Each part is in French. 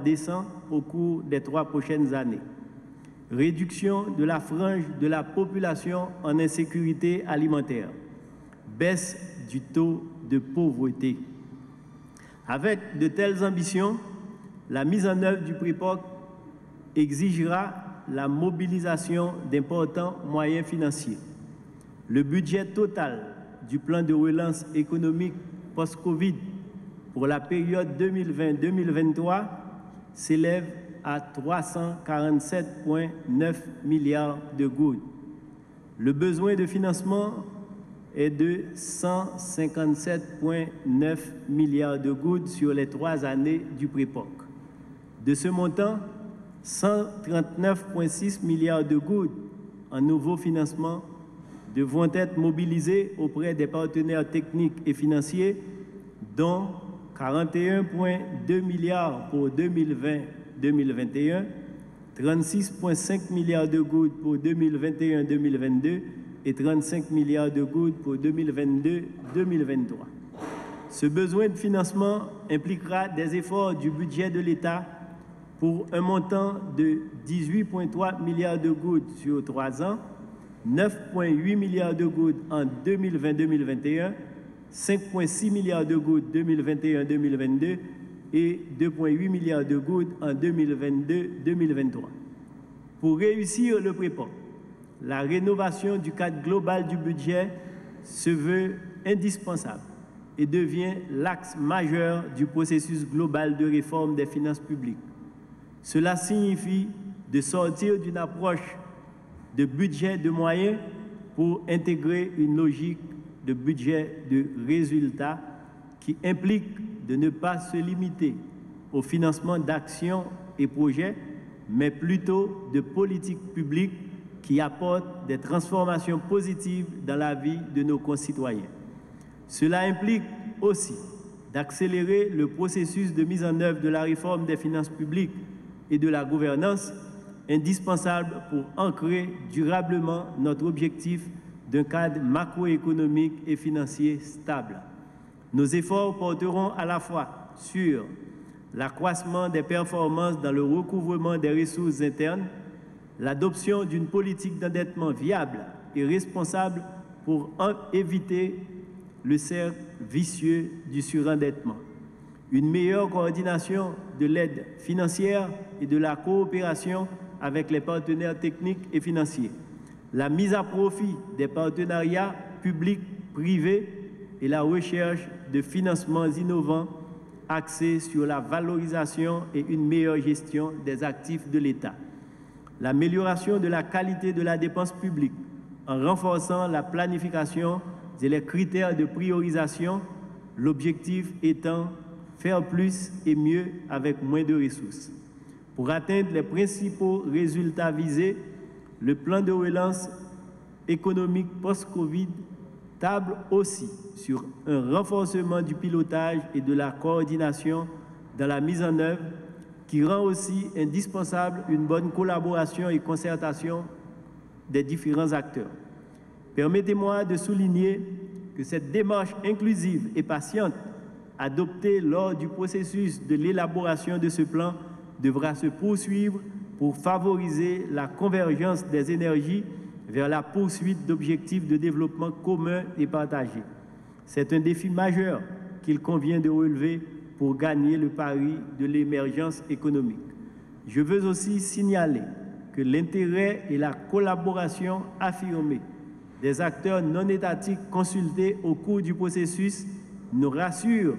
décent au cours des 3 prochaines années. Réduction de la frange de la population en insécurité alimentaire. Baisse du taux de pauvreté. Avec de telles ambitions, la mise en œuvre du PREPOC exigera la mobilisation d'importants moyens financiers. Le budget total du plan de relance économique post-Covid pour la période 2020-2023 s'élève à 347,9 milliards de gouttes. Le besoin de financement est de 157,9 milliards de gouttes sur les 3 années du PREPOC. De ce montant, 139,6 milliards de gouttes en nouveaux financements devront être mobilisés auprès des partenaires techniques et financiers, dont 41,2 milliards pour 2020-2021, 36,5 milliards de gouttes pour 2021-2022 et 35 milliards de gouttes pour 2022-2023. Ce besoin de financement impliquera des efforts du budget de l'État pour un montant de 18,3 milliards de gouttes sur 3 ans, 9,8 milliards de gouttes en 2020-2021, 5,6 milliards de gouttes 2021-2022 et 2,8 milliards de gouttes en 2022-2023. Pour réussir le PREPOC, la rénovation du cadre global du budget se veut indispensable et devient l'axe majeur du processus global de réforme des finances publiques. Cela signifie de sortir d'une approche de budget de moyens pour intégrer une logique de budget de résultats qui implique de ne pas se limiter au financement d'actions et projets, mais plutôt de politiques publiques qui apportent des transformations positives dans la vie de nos concitoyens. Cela implique aussi d'accélérer le processus de mise en œuvre de la réforme des finances publiques et de la gouvernance, indispensable pour ancrer durablement notre objectif d'un cadre macroéconomique et financier stable. Nos efforts porteront à la fois sur l'accroissement des performances dans le recouvrement des ressources internes, l'adoption d'une politique d'endettement viable et responsable pour éviter le cercle vicieux du surendettement, une meilleure coordination de l'aide financière et de la coopération avec les partenaires techniques et financiers, la mise à profit des partenariats publics-privés et la recherche de financements innovants axés sur la valorisation et une meilleure gestion des actifs de l'État, l'amélioration de la qualité de la dépense publique en renforçant la planification et les critères de priorisation, l'objectif étant faire plus et mieux avec moins de ressources. Pour atteindre les principaux résultats visés, le plan de relance économique post-Covid table aussi sur un renforcement du pilotage et de la coordination dans la mise en œuvre qui rend aussi indispensable une bonne collaboration et concertation des différents acteurs. Permettez-moi de souligner que cette démarche inclusive et patiente adoptée lors du processus de l'élaboration de ce plan devra se poursuivre pour favoriser la convergence des énergies vers la poursuite d'objectifs de développement communs et partagés. C'est un défi majeur qu'il convient de relever pour gagner le pari de l'émergence économique. Je veux aussi signaler que l'intérêt et la collaboration affirmée des acteurs non étatiques consultés au cours du processus nous rassurent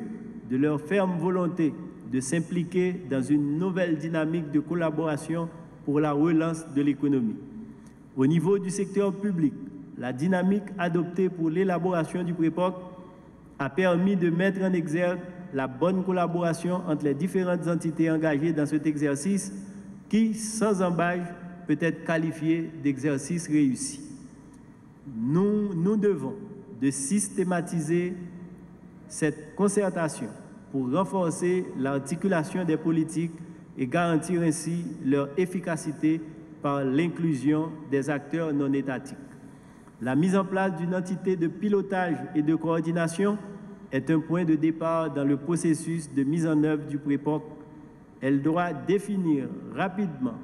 de leur ferme volonté de s'impliquer dans une nouvelle dynamique de collaboration pour la relance de l'économie. Au niveau du secteur public, la dynamique adoptée pour l'élaboration du PREPOC a permis de mettre en exergue la bonne collaboration entre les différentes entités engagées dans cet exercice qui, sans embâche, peut être qualifié d'exercice réussi. Nous devons de systématiser cette concertation pour renforcer l'articulation des politiques et garantir ainsi leur efficacité par l'inclusion des acteurs non étatiques. La mise en place d'une entité de pilotage et de coordination est un point de départ dans le processus de mise en œuvre du PREPOC Elle doit définir rapidement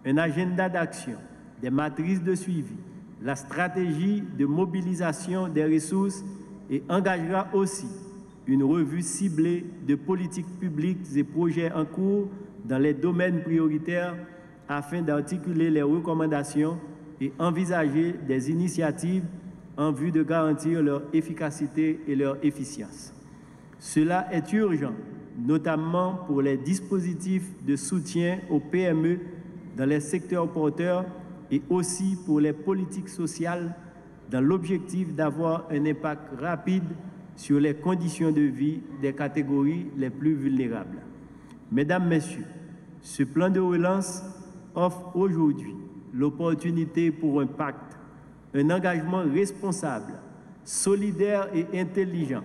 un agenda d'action, des matrices de suivi, la stratégie de mobilisation des ressources et engagera aussi une revue ciblée de politiques publiques et projets en cours dans les domaines prioritaires afin d'articuler les recommandations et envisager des initiatives en vue de garantir leur efficacité et leur efficience. Cela est urgent, notamment pour les dispositifs de soutien aux PME dans les secteurs porteurs et aussi pour les politiques sociales dans l'objectif d'avoir un impact rapide sur les conditions de vie des catégories les plus vulnérables. Mesdames, Messieurs, ce plan de relance offre aujourd'hui l'opportunité pour un pacte, un engagement responsable, solidaire et intelligent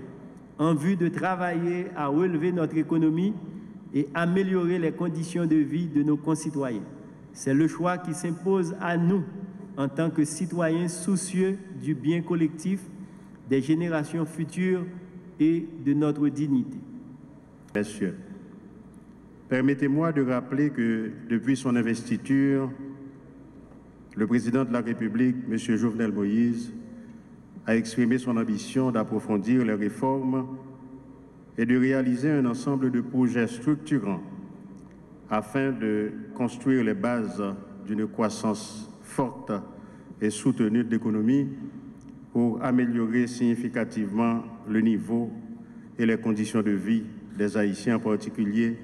en vue de travailler à relever notre économie et améliorer les conditions de vie de nos concitoyens. C'est le choix qui s'impose à nous en tant que citoyens soucieux du bien collectif, des générations futures et de notre dignité. Messieurs, permettez-moi de rappeler que depuis son investiture, le président de la République, M. Jovenel Moïse, a exprimé son ambition d'approfondir les réformes et de réaliser un ensemble de projets structurants afin de construire les bases d'une croissance forte et soutenue de l'économie pour améliorer significativement le niveau et les conditions de vie des Haïtiens, en particulier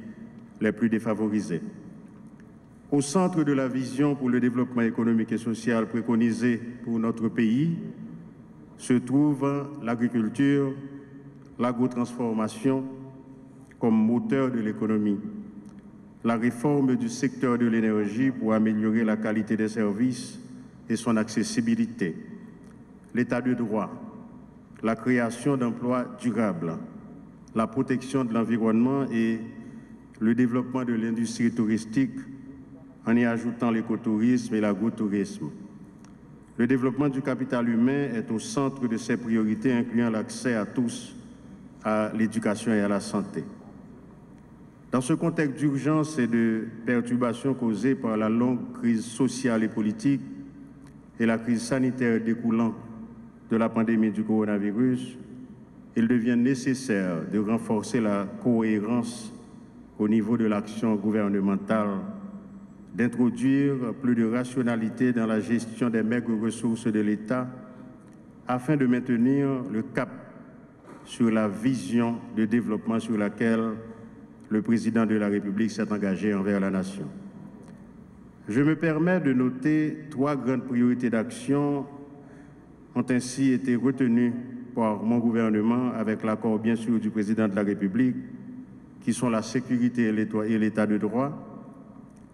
les plus défavorisés. Au centre de la vision pour le développement économique et social préconisée pour notre pays se trouve l'agriculture, l'agrotransformation comme moteur de l'économie, la réforme du secteur de l'énergie pour améliorer la qualité des services et son accessibilité, l'état de droit, la création d'emplois durables, la protection de l'environnement et le développement de l'industrie touristique en y ajoutant l'écotourisme et l'agrotourisme. Le développement du capital humain est au centre de ces priorités, incluant l'accès à tous à l'éducation et à la santé. Dans ce contexte d'urgence et de perturbations causées par la longue crise sociale et politique et la crise sanitaire découlant de la pandémie du coronavirus, il devient nécessaire de renforcer la cohérence au niveau de l'action gouvernementale, d'introduire plus de rationalité dans la gestion des maigres ressources de l'État afin de maintenir le cap sur la vision de développement sur laquelle le président de la République s'est engagé envers la nation. Je me permets de noter 3 grandes priorités d'action ont ainsi été retenues par mon gouvernement avec l'accord bien sûr du président de la République, qui sont la sécurité et l'état de droit,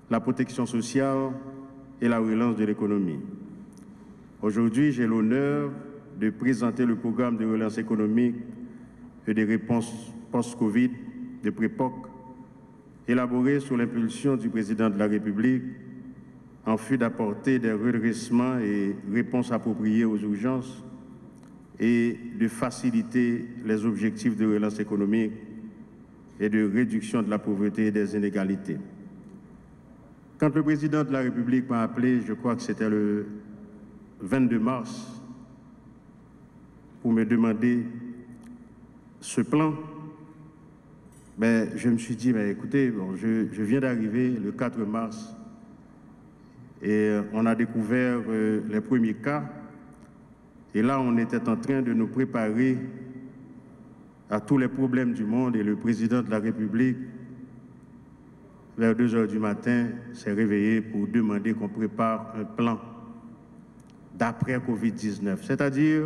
la protection sociale et la relance de l'économie. Aujourd'hui, j'ai l'honneur de présenter le programme de relance économique et des réponses post-Covid de PREPOC, élaboré sous l'impulsion du président de la République en vue d'apporter des redressements et réponses appropriées aux urgences et de faciliter les objectifs de relance économique et de réduction de la pauvreté et des inégalités. Quand le président de la République m'a appelé, je crois que c'était le 22 mars, pour me demander ce plan, je me suis dit, écoutez, je viens d'arriver le 4 mars et on a découvert les premiers cas. Et là, on était en train de nous préparer à tous les problèmes du monde et le président de la République, vers 2 heures du matin, s'est réveillé pour demander qu'on prépare un plan d'après Covid-19. C'est-à-dire,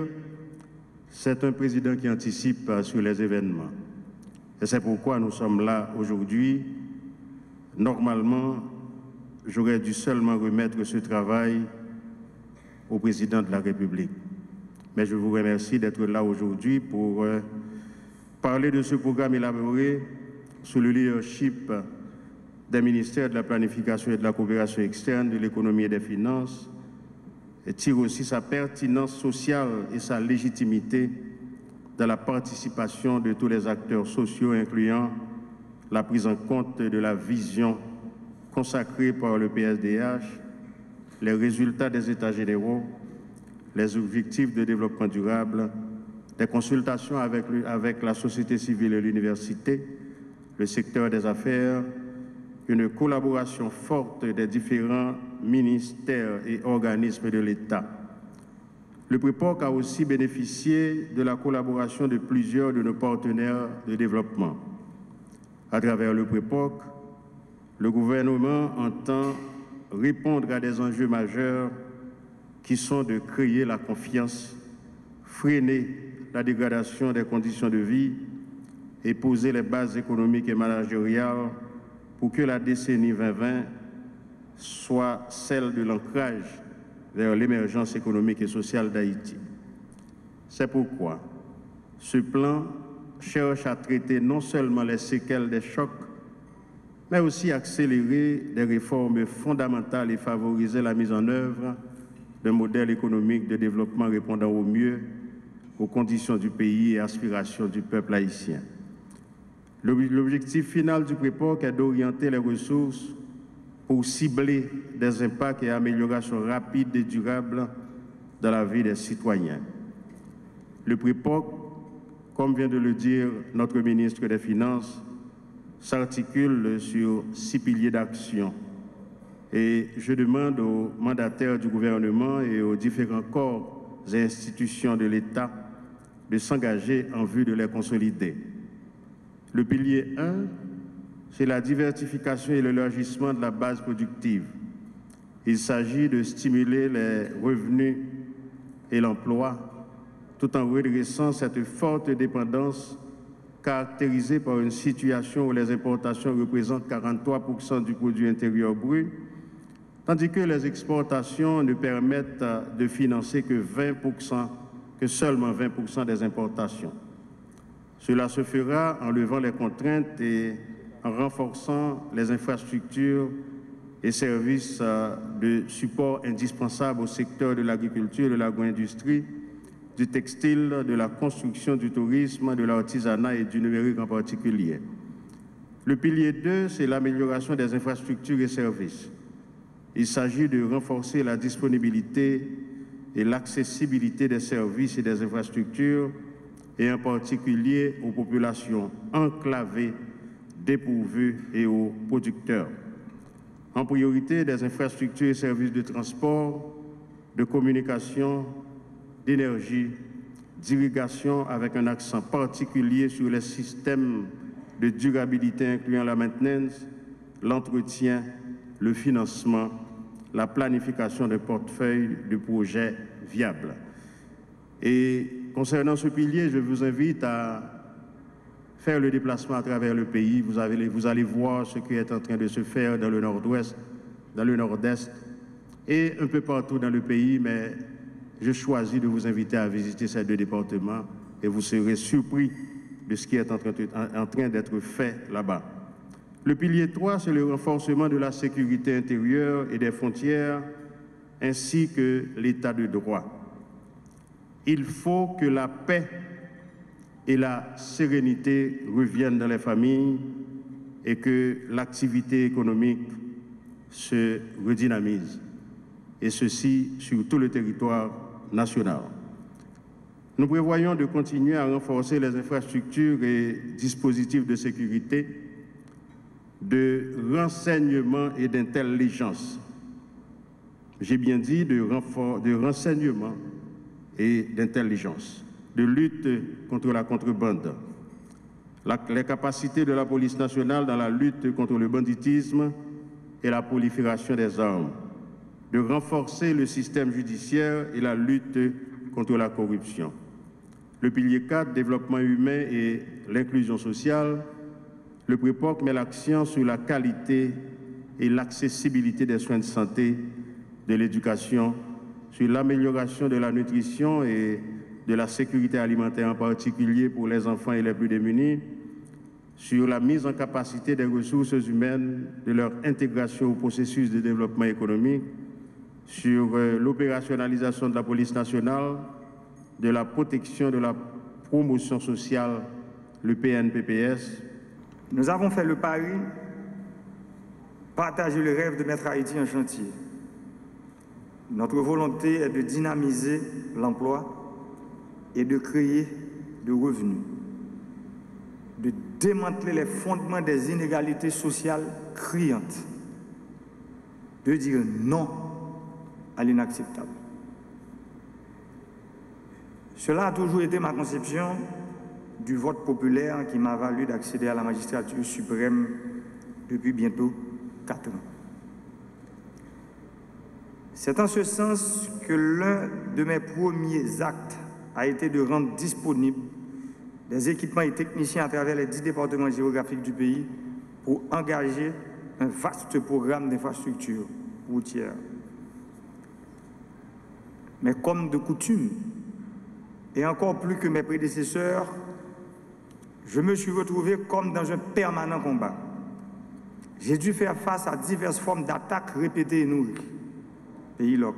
c'est un président qui anticipe sur les événements. Et c'est pourquoi nous sommes là aujourd'hui. Normalement, j'aurais dû seulement remettre ce travail au président de la République. Mais je vous remercie d'être là aujourd'hui pour parler de ce programme élaboré sous le leadership des ministères de la Planification et de la Coopération externe, de l'économie et des finances, et tire aussi sa pertinence sociale et sa légitimité dans la participation de tous les acteurs sociaux, incluant la prise en compte de la vision consacrée par le PSDH, les résultats des États généraux, les objectifs de développement durable, des consultations avec la société civile et l'université, le secteur des affaires, une collaboration forte des différents ministères et organismes de l'État. Le PREPOC a aussi bénéficié de la collaboration de plusieurs de nos partenaires de développement. À travers le PREPOC, le gouvernement entend répondre à des enjeux majeurs qui sont de créer la confiance, freiner la dégradation des conditions de vie et poser les bases économiques et managériales pour que la décennie 2020 soit celle de l'ancrage vers l'émergence économique et sociale d'Haïti. C'est pourquoi ce plan cherche à traiter non seulement les séquelles des chocs, mais aussi accélérer des réformes fondamentales et favoriser la mise en œuvre d'un modèle économique de développement répondant au mieux aux conditions du pays et aspirations du peuple haïtien. L'objectif final du PREPOC est d'orienter les ressources pour cibler des impacts et améliorations rapides et durables dans la vie des citoyens. Le PREPOC, comme vient de le dire notre ministre des Finances, s'articule sur 6 piliers d'action. Et je demande aux mandataires du gouvernement et aux différents corps et institutions de l'État de s'engager en vue de les consolider. Le pilier 1, c'est la diversification et l'élargissement de la base productive. Il s'agit de stimuler les revenus et l'emploi, tout en redressant cette forte dépendance caractérisée par une situation où les importations représentent 43% du produit intérieur brut, tandis que les exportations ne permettent de financer que seulement 20% des importations. Cela se fera en levant les contraintes et en renforçant les infrastructures et services de support indispensables au secteur de l'agriculture, de l'agro-industrie, du textile, de la construction, du tourisme, de l'artisanat et du numérique en particulier. Le pilier 2, c'est l'amélioration des infrastructures et services. Il s'agit de renforcer la disponibilité et l'accessibilité des services et des infrastructures, et en particulier aux populations enclavées, dépourvues et aux producteurs. En priorité, des infrastructures et services de transport, de communication, d'énergie, d'irrigation, avec un accent particulier sur les systèmes de durabilité incluant la maintenance, l'entretien, le financement, la planification de portefeuilles de projets viables. Et concernant ce pilier, je vous invite à faire le déplacement à travers le pays. Vous allez voir ce qui est en train de se faire dans le nord-ouest, dans le nord-est et un peu partout dans le pays, mais je choisis de vous inviter à visiter ces deux départements et vous serez surpris de ce qui est en train d'être fait là-bas. Le pilier 3, c'est le renforcement de la sécurité intérieure et des frontières, ainsi que l'état de droit. Il faut que la paix et la sérénité reviennent dans les familles et que l'activité économique se redynamise, et ceci sur tout le territoire national. Nous prévoyons de continuer à renforcer les infrastructures et dispositifs de sécurité, de renseignement et d'intelligence. J'ai bien dit de renseignement et d'intelligence, de lutte contre la contrebande, les capacités de la police nationale dans la lutte contre le banditisme et la prolifération des armes, de renforcer le système judiciaire et la lutte contre la corruption. Le pilier 4, développement humain et l'inclusion sociale, le PREPOC met l'accent sur la qualité et l'accessibilité des soins de santé, de l'éducation, sur l'amélioration de la nutrition et de la sécurité alimentaire, en particulier pour les enfants et les plus démunis, sur la mise en capacité des ressources humaines, de leur intégration au processus de développement économique, sur l'opérationnalisation de la police nationale, de la protection de la promotion sociale, le PNPPS, Nous avons fait le pari, partager le rêve de mettre Haïti en chantier. Notre volonté est de dynamiser l'emploi et de créer de revenus, de démanteler les fondements des inégalités sociales criantes, de dire non à l'inacceptable. Cela a toujours été ma conception du vote populaire qui m'a valu d'accéder à la magistrature suprême depuis bientôt 4 ans. C'est en ce sens que l'un de mes premiers actes a été de rendre disponibles des équipements et techniciens à travers les 10 départements géographiques du pays pour engager un vaste programme d'infrastructures routières. Mais comme de coutume, et encore plus que mes prédécesseurs, je me suis retrouvé comme dans un permanent combat. J'ai dû faire face à diverses formes d'attaques répétées et nourries. Pays loc,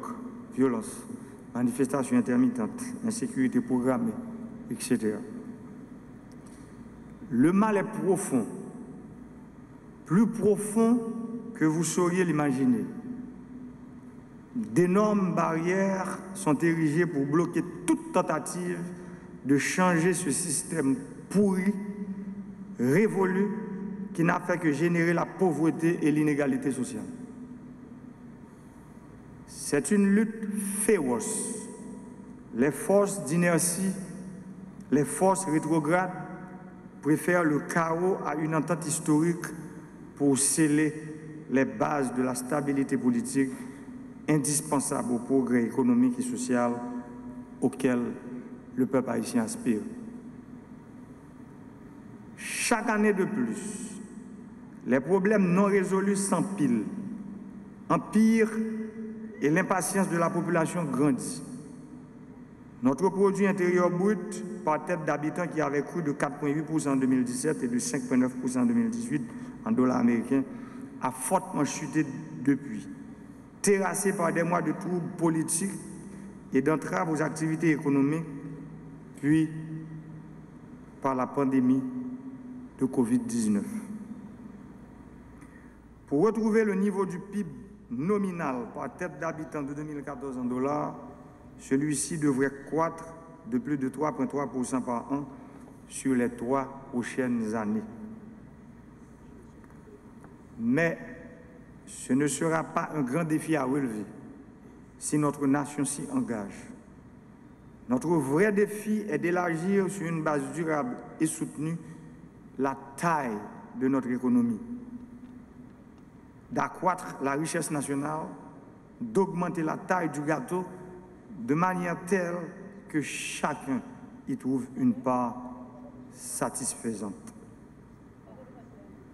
violence, manifestations intermittentes, insécurité programmée, etc. Le mal est profond, plus profond que vous sauriez l'imaginer. D'énormes barrières sont érigées pour bloquer toute tentative de changer ce système pourri, révolu, qui n'a fait que générer la pauvreté et l'inégalité sociale. C'est une lutte féroce. Les forces d'inertie, les forces rétrogrades préfèrent le chaos à une entente historique pour sceller les bases de la stabilité politique indispensable au progrès économique et social auquel le peuple haïtien aspire. Chaque année de plus, les problèmes non résolus s'empilent, empirent et l'impatience de la population grandit. Notre produit intérieur brut par tête d'habitant qui avait cru de 4,8% en 2017 et de 5,9% en 2018 en dollars américains a fortement chuté depuis, terrassé par des mois de troubles politiques et d'entraves aux activités économiques, puis par la pandémie de Covid-19. Pour retrouver le niveau du PIB nominal par tête d'habitant de 2014 en dollars, celui-ci devrait croître de plus de 3,3% par an sur les 3 prochaines années. Mais ce ne sera pas un grand défi à relever si notre nation s'y engage. Notre vrai défi est d'élargir sur une base durable et soutenue la taille de notre économie, d'accroître la richesse nationale, d'augmenter la taille du gâteau de manière telle que chacun y trouve une part satisfaisante.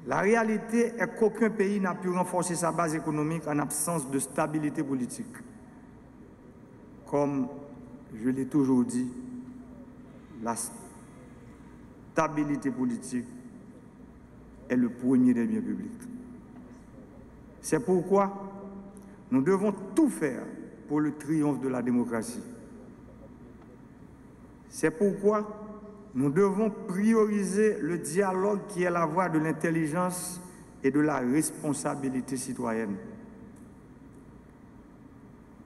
La réalité est qu'aucun pays n'a pu renforcer sa base économique en absence de stabilité politique. Comme je l'ai toujours dit, la stabilité politique est le premier des biens publics. C'est pourquoi nous devons tout faire pour le triomphe de la démocratie. C'est pourquoi nous devons prioriser le dialogue qui est la voie de l'intelligence et de la responsabilité citoyenne.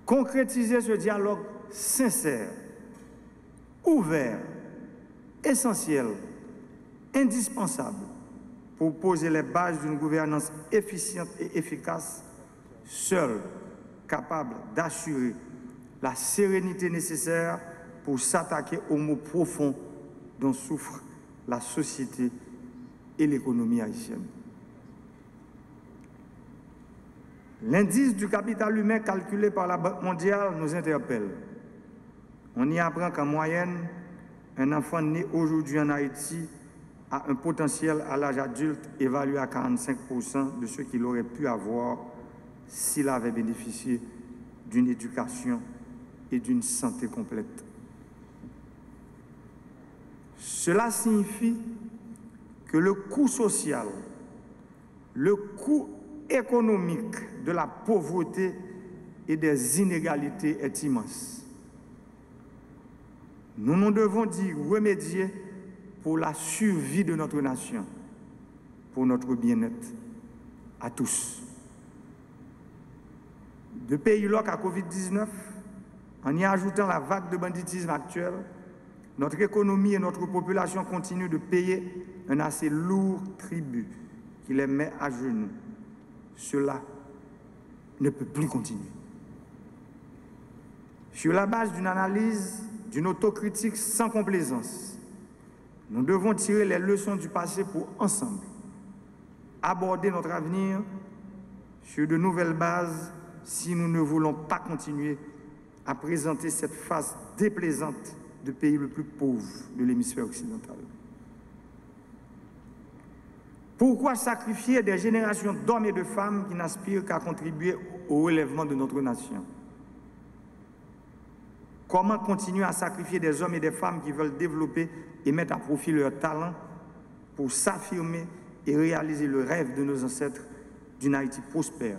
Concrétiser ce dialogue sincère, ouvert, essentiel, indispensable pour poser les bases d'une gouvernance efficiente et efficace, seule capable d'assurer la sérénité nécessaire pour s'attaquer aux maux profonds dont souffrent la société et l'économie haïtienne. L'indice du capital humain calculé par la Banque mondiale nous interpelle. On y apprend qu'en moyenne, un enfant né aujourd'hui en Haïti a un potentiel à l'âge adulte évalué à 45% de ce qu'il aurait pu avoir s'il avait bénéficié d'une éducation et d'une santé complète. Cela signifie que le coût social, le coût économique de la pauvreté et des inégalités est immense. Nous devons d'y remédier pour la survie de notre nation. pour notre bien-être à tous. De pays loc à Covid-19, en y ajoutant la vague de banditisme actuelle, notre économie et notre population continuent de payer un assez lourd tribut qui les met à genoux. Cela ne peut plus continuer. Sur la base d'une analyse, d'une autocritique sans complaisance, nous devons tirer les leçons du passé pour ensemble aborder notre avenir sur de nouvelles bases si nous ne voulons pas continuer à présenter cette face déplaisante du pays le plus pauvre de l'hémisphère occidental. Pourquoi sacrifier des générations d'hommes et de femmes qui n'aspirent qu'à contribuer au relèvement de notre nation? Comment continuer à sacrifier des hommes et des femmes qui veulent développer et mettre à profit leur talent pour s'affirmer et réaliser le rêve de nos ancêtres d'une Haïti prospère,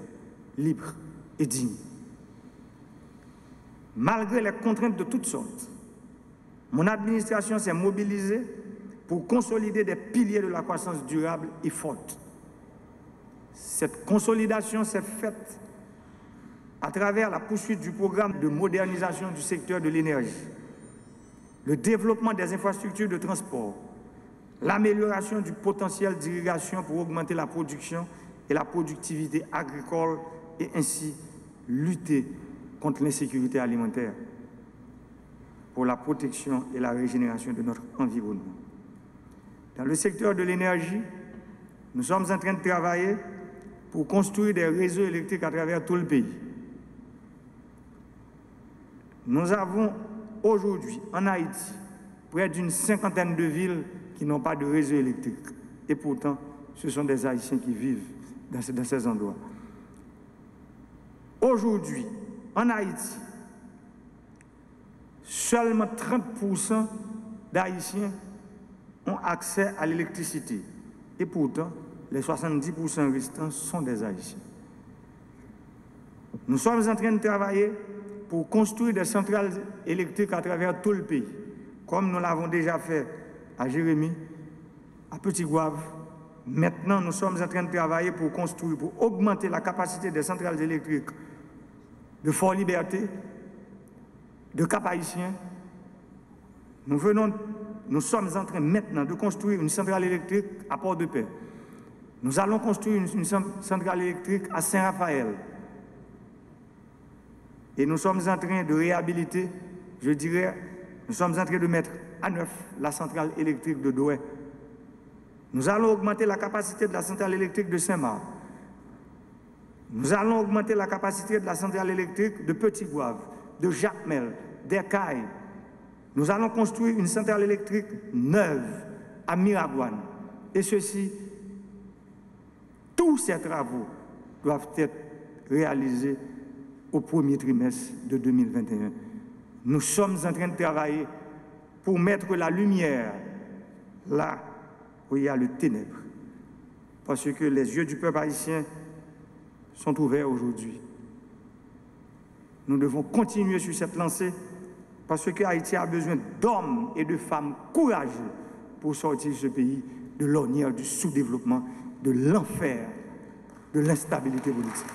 libre et digne? Malgré les contraintes de toutes sortes, mon administration s'est mobilisée pour consolider des piliers de la croissance durable et forte. Cette consolidation s'est faite à travers la poursuite du programme de modernisation du secteur de l'énergie, le développement des infrastructures de transport, l'amélioration du potentiel d'irrigation pour augmenter la production et la productivité agricole et ainsi lutter contre l'insécurité alimentaire, pour la protection et la régénération de notre environnement. Dans le secteur de l'énergie, nous sommes en train de travailler pour construire des réseaux électriques à travers tout le pays. Nous avons aujourd'hui en Haïti près d'une cinquantaine de villes qui n'ont pas de réseau électrique. Et pourtant, ce sont des Haïtiens qui vivent dans ces endroits. Aujourd'hui, en Haïti, seulement 30% d'Haïtiens ont accès à l'électricité. Et pourtant, les 70% restants sont des Haïtiens. Nous sommes en train de travailler pour construire des centrales électriques à travers tout le pays, comme nous l'avons déjà fait à Jérémie, à Petit-Gouave. Maintenant, nous sommes en train de travailler pour construire, pour augmenter la capacité des centrales électriques de Fort-Liberté, de Cap-Haïtien. Nous sommes en train maintenant de construire une centrale électrique à Port-de-Paix. Nous allons construire une centrale électrique à Saint-Raphaël. Et nous sommes en train de réhabiliter, je dirais, nous sommes en train de mettre à neuf la centrale électrique de Douai. Nous allons augmenter la capacité de la centrale électrique de Saint-Marc. Nous allons augmenter la capacité de la centrale électrique de Petit-Gouave, de Jacmel, d'Ercaille. Nous allons construire une centrale électrique neuve à Miragouane. Et tous ces travaux doivent être réalisés au premier trimestre de 2021. Nous sommes en train de travailler pour mettre la lumière là où il y a le ténèbre. Parce que les yeux du peuple haïtien sont ouverts aujourd'hui. Nous devons continuer sur cette lancée parce que Haïti a besoin d'hommes et de femmes courageux pour sortir ce pays de l'ornière du sous-développement, de l'enfer, de l'instabilité politique.